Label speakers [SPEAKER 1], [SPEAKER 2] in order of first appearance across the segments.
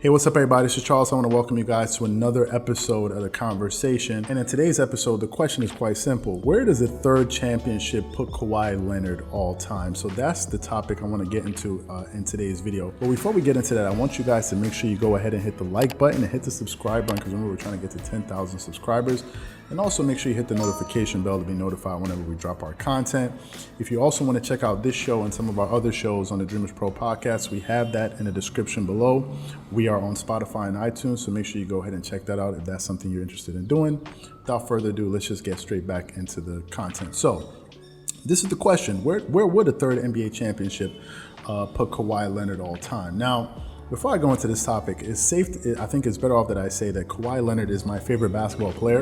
[SPEAKER 1] Hey, what's up, everybody? This is Charles. I want to welcome you guys to another episode of The Conversation. And in today's episode, the question is quite simple. Where does the third championship put Kawhi Leonard all time? So that's the topic I want to get into in today's video. But before we get into that, I want you guys to make sure you go ahead and hit the like button and hit the subscribe button, because remember, we're trying to get to 10,000 subscribers. And also make sure you hit the notification bell to be notified whenever we drop our content. If you also want to check out this show and some of our other shows on the Dreamerspro Podcast, we have that in the description below. We are on Spotify and iTunes, so make sure you go ahead and check that out if that's something you're interested in doing. Without further ado, let's just get straight back into the content. So this is the question. Where would a third NBA championship put Kawhi Leonard all time? Now, before I go into this topic, I think it's better off that I say that Kawhi Leonard is my favorite basketball player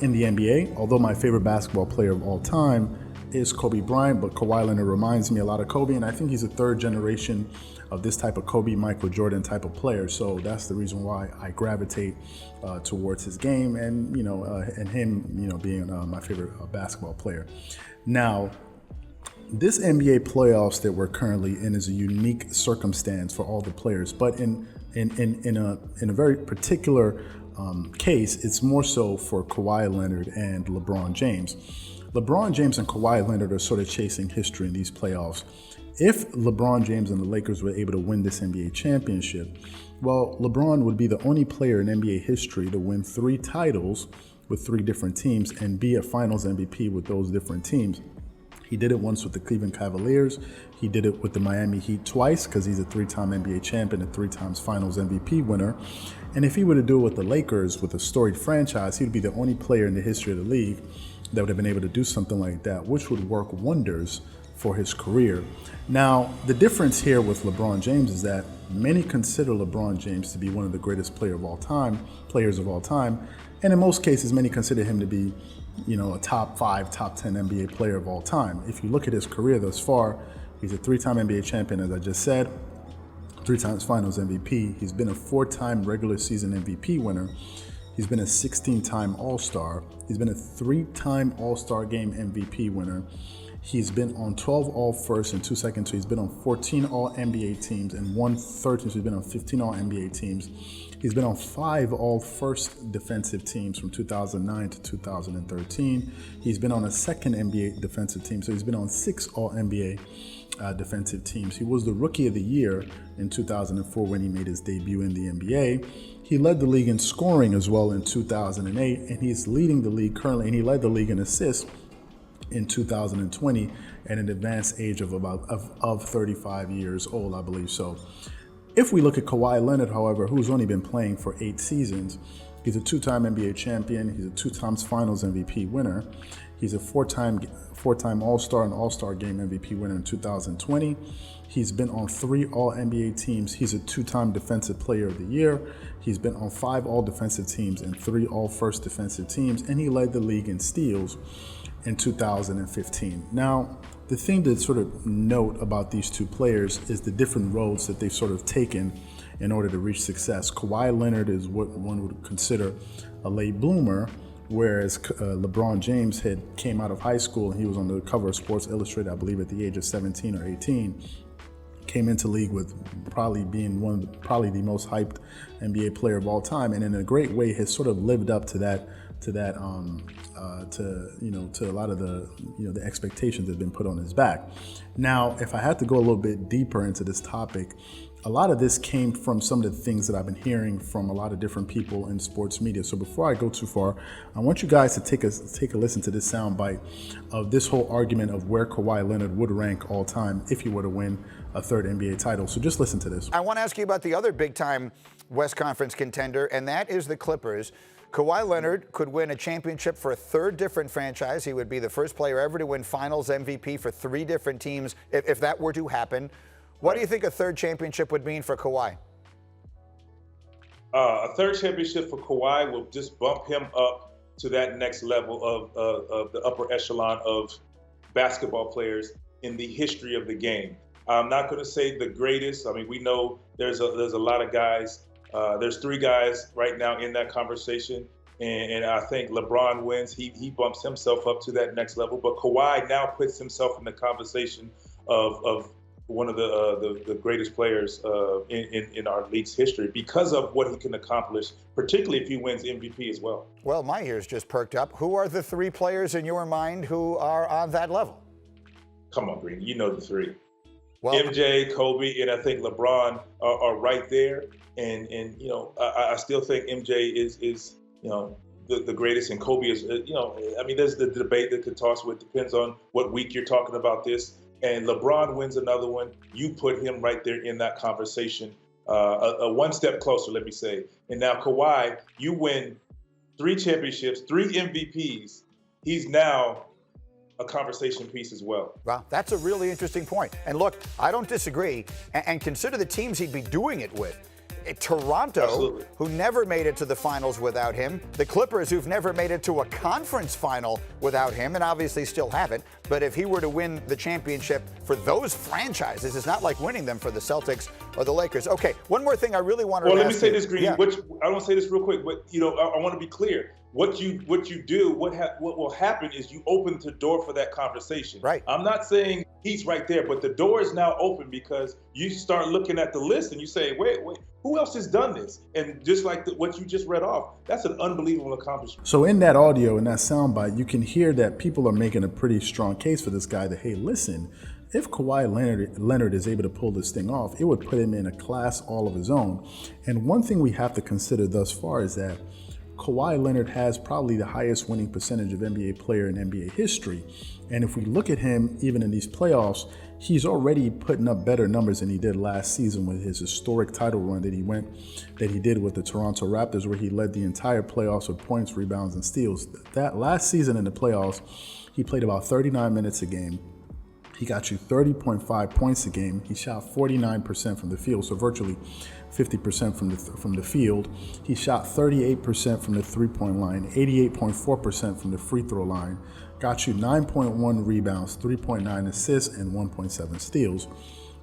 [SPEAKER 1] in the NBA, although my favorite basketball player of all time is Kobe Bryant, but Kawhi Leonard reminds me a lot of Kobe, and I think he's a third generation of this type of Kobe, Michael Jordan type of player. So that's the reason why I gravitate towards his game and him being my favorite basketball player. Now, this NBA playoffs that we're currently in is a unique circumstance for all the players, but in a very particular case, it's more so for Kawhi Leonard and LeBron James. LeBron James and Kawhi Leonard are sort of chasing history in these playoffs. If LeBron James and the Lakers were able to win this NBA championship, well, LeBron would be the only player in NBA history to win 3 titles with 3 different teams and be a Finals MVP with those different teams. He did it once with the Cleveland Cavaliers. He did it with the Miami Heat twice because he's a 3-time NBA champion and 3 times Finals MVP winner. And if he were to do it with the Lakers, with a storied franchise, he would be the only player in the history of the league that would have been able to do something like that, which would work wonders for his career. Now, the difference here with LeBron James is that many consider LeBron James to be one of the greatest players of all time. And in most cases, many consider him to be a top 5, top 10 NBA player of all time. If you look at his career thus far, he's a 3-time NBA champion, as I just said, 3 times Finals MVP. He's been a 4-time regular season MVP winner. He's been a 16-time All-Star. He's been a 3-time All-Star Game MVP winner. He's been on 12 All-First and 2 second. So he's been on 14 All-NBA teams and 1 third team. So he's been on 15 All-NBA teams. He's been on 5 All-First defensive teams from 2009 to 2013. He's been on a second NBA defensive team. So he's been on 6 All-NBA defensive teams. He was the Rookie of the Year in 2004 when he made his debut in the NBA. He led the league in scoring as well in 2008, and he's leading the league currently, and he led the league in assists in 2020 at an advanced age of 35 years old, I believe so. If we look at Kawhi Leonard, however, who's only been playing for 8 seasons, he's a 2-time NBA champion, he's a 2 times Finals MVP winner, he's a 4-time All-Star and All-Star Game MVP winner in 2020. He's been on 3 All-NBA teams. He's a 2-time Defensive Player of the Year. He's been on 5 All-Defensive teams and 3 All-First defensive teams, and he led the league in steals in 2015. Now, the thing to sort of note about these 2 players is the different roads that they've sort of taken in order to reach success. Kawhi Leonard is what one would consider a late bloomer, whereas LeBron James came out of high school and he was on the cover of Sports Illustrated, I believe, at the age of 17 or 18. Came into league with probably being the most hyped NBA player of all time, and in a great way has sort of lived up to a lot of the expectations that have been put on his back. Now, if I had to go a little bit deeper into this topic, a lot of this came from some of the things that I've been hearing from a lot of different people in sports media. So before I go too far, I want you guys to take a listen to this soundbite of this whole argument of where Kawhi Leonard would rank all time if he were to win a third NBA title. So just listen to this.
[SPEAKER 2] I want to ask you about the other big-time West Conference contender, and that is the Clippers. Kawhi Leonard could win a championship for a 3rd different franchise. He would be the first player ever to win Finals MVP for 3 different teams if that were to happen. What do you think a 3rd championship would mean for Kawhi?
[SPEAKER 3] A 3rd championship for Kawhi will just bump him up to that next level of the upper echelon of basketball players in the history of the game. I'm not going to say the greatest. I mean, we know there's a lot of guys. There's 3 guys right now in that conversation, and I think LeBron wins. He bumps himself up to that next level, but Kawhi now puts himself in the conversation of one of the greatest players in our league's history because of what he can accomplish, particularly if he wins MVP as well.
[SPEAKER 2] Well, my ears just perked up. Who are the three players in your mind who are on that level?
[SPEAKER 3] Come on, Green, you know the three.
[SPEAKER 2] Well,
[SPEAKER 3] MJ, Kobe, and I think LeBron are right there. And you know, I still think MJ is you know, the greatest, and Kobe is, you know, I mean, there's the debate that could toss with, depends on what week you're talking about this. And LeBron wins another one, you put him right there in that conversation, a one step closer, let me say. And now Kawhi, you win 3 championships, 3 MVPs. He's now a conversation piece as well.
[SPEAKER 2] Well, that's a really interesting point. And look, I don't disagree. And consider the teams he'd be doing it with. Toronto,
[SPEAKER 3] Absolutely.
[SPEAKER 2] who never made it to the finals without him. The Clippers, who've never made it to a conference final without him, and obviously still haven't. But if he were to win the championship for those franchises, it's not like winning them for the Celtics or the Lakers. Okay, one more thing I really want to ask.
[SPEAKER 3] Well, let me say this, Green.
[SPEAKER 2] Yeah.
[SPEAKER 3] I want to say this real quick, but you know, I want to be clear. What you do, what will happen is you open the door for that conversation.
[SPEAKER 2] Right.
[SPEAKER 3] I'm not saying he's right there, but the door is now open because you start looking at the list and you say, wait, who else has done this? And just like what you just read off, that's an unbelievable accomplishment.
[SPEAKER 1] So in that audio, in that soundbite, you can hear that people are making a pretty strong case for this guy that, hey, listen, if Kawhi Leonard is able to pull this thing off, it would put him in a class all of his own. And one thing we have to consider thus far is that Kawhi Leonard has probably the highest winning percentage of NBA player in NBA history. And if we look at him, even in these playoffs, he's already putting up better numbers than he did last season with his historic title run that he did with the Toronto Raptors, where he led the entire playoffs with points, rebounds, and steals. That last season in the playoffs, he played about 39 minutes a game. He got you 30.5 points a game. He shot 49% from the field, so virtually 50% from the field. He shot 38% from the three-point line, 88.4% from the free throw line. Got you 9.1 rebounds, 3.9 assists, and 1.7 steals.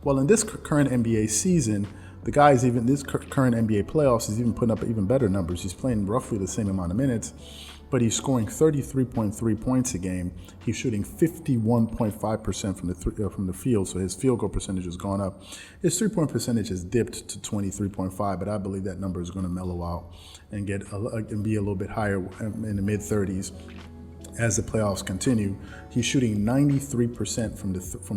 [SPEAKER 1] Well, in this current NBA season, the guy's even this current NBA playoffs is even putting up even better numbers. He's playing roughly the same amount of minutes, but he's scoring 33.3 points a game. He's shooting 51.5% from the field, so his field goal percentage has gone up. His three-point percentage has dipped to 23.5, but I believe that number is going to mellow out and be a little bit higher in the mid-30s. As the playoffs continue, he's shooting 93% from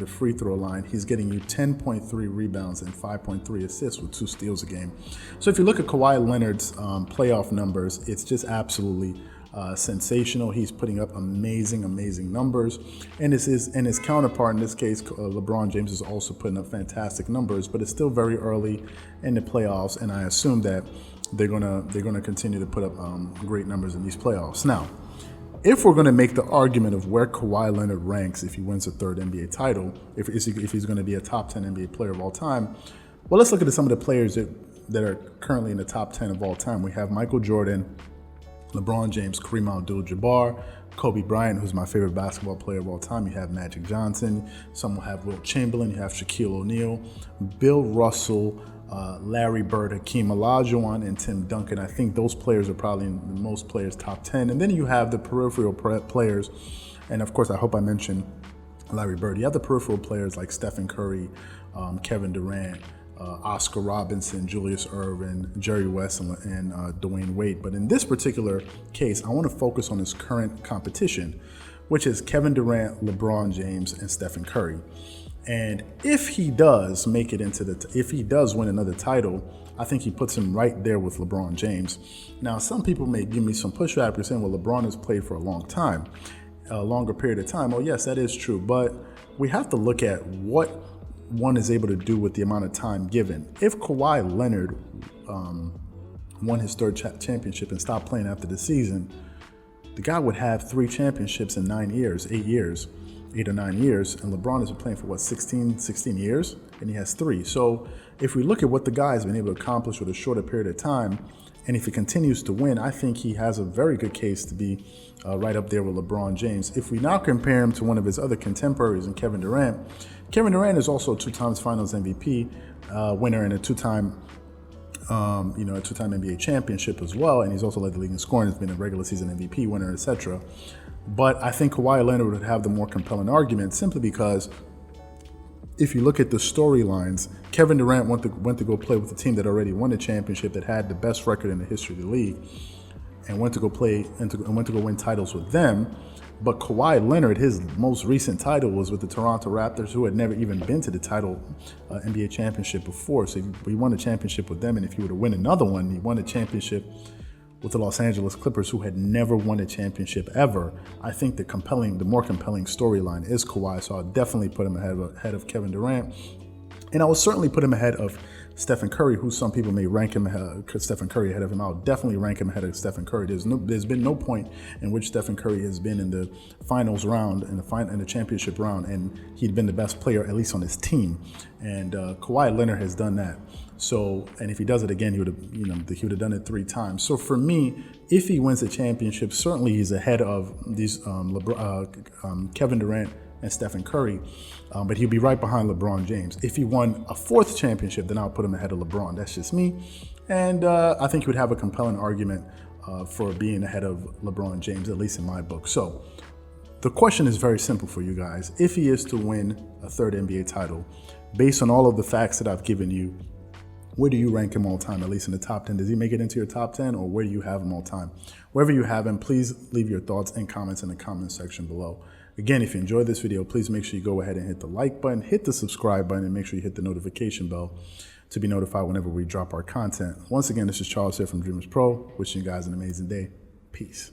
[SPEAKER 1] the free throw line. He's getting you 10.3 rebounds and 5.3 assists with 2 steals a game. So if you look at Kawhi Leonard's playoff numbers, it's just absolutely sensational. He's putting up amazing numbers, and his counterpart in this case, LeBron James, is also putting up fantastic numbers. But it's still very early in the playoffs, and I assume that they're gonna continue to put up great numbers in these playoffs. Now, if we're going to make the argument of where Kawhi Leonard ranks if he wins a 3rd NBA title, if he's going to be a top 10 NBA player of all time, well, let's look at some of the players that are currently in the top 10 of all time. We have Michael Jordan, LeBron James, Kareem Abdul-Jabbar, Kobe Bryant, who's my favorite basketball player of all time. You have Magic Johnson. Some will have Wilt Chamberlain. You have Shaquille O'Neal, Bill Russell, Larry Bird, Hakeem Olajuwon, and Tim Duncan. I think those players are probably in the most players' top 10. And then you have the peripheral players, and of course, I hope I mentioned Larry Bird. You have the peripheral players like Stephen Curry, Kevin Durant, Oscar Robertson, Julius Erving, Jerry West, and Dwayne Wade. But in this particular case, I want to focus on his current competition, which is Kevin Durant, LeBron James, and Stephen Curry. And if he does make it if he does win another title, I think he puts him right there with LeBron James. Now, some people may give me some pushback for saying, well, LeBron has played for a long time, a longer period of time. Oh, yes, that is true. But we have to look at what one is able to do with the amount of time given. If Kawhi Leonard won his 3rd championship and stopped playing after the season, the guy would have 3 championships in 8 or 9 years, and LeBron has been playing for 16 years, and he has 3. So if we look at what the guy has been able to accomplish with a shorter period of time, and if he continues to win, I think he has a very good case to be right up there with LeBron James. If we now compare him to one of his other contemporaries in Kevin Durant is also a 2-time Finals MVP winner and a 2-time NBA championship as well, and he's also led the league in scoring. He's been a regular season MVP winner, etc. But I think Kawhi Leonard would have the more compelling argument simply because if you look at the storylines, Kevin Durant went to go play with a team that already won a championship, that had the best record in the history of the league, and went to go play and went to go win titles with them. But Kawhi Leonard, his most recent title was with the Toronto Raptors, who had never even been to the title NBA championship before. So he won a championship with them, and if he were to win another one, he won a championship with the Los Angeles Clippers, who had never won a championship ever. I think the more compelling storyline is Kawhi, so I'll definitely put him ahead of Kevin Durant. And I will certainly put him ahead of Stephen Curry, who some people may rank him Stephen Curry ahead of him. I'll definitely rank him ahead of Stephen Curry. There's been no point in which Stephen Curry has been in the finals round, in the championship round, and he'd been the best player, at least on his team. And Kawhi Leonard has done that. So, and if he does it again, he would have done it 3 times. So for me, if he wins a championship, certainly he's ahead of these Kevin Durant and Stephen Curry, but he'll be right behind LeBron James. If he won a 4th championship, then I'll put him ahead of LeBron. That's just me. And I think he would have a compelling argument for being ahead of LeBron James, at least in my book. So the question is very simple for you guys. If he is to win a 3rd NBA title, based on all of the facts that I've given you, where do you rank him all time, at least in the top 10? Does he make it into your top 10, or where do you have him all time? Wherever you have him, please leave your thoughts and comments in the comment section below. Again, if you enjoyed this video, please make sure you go ahead and hit the like button, hit the subscribe button, and make sure you hit the notification bell to be notified whenever we drop our content. Once again, this is Charles here from Dreamerspro, wishing you guys an amazing day. Peace.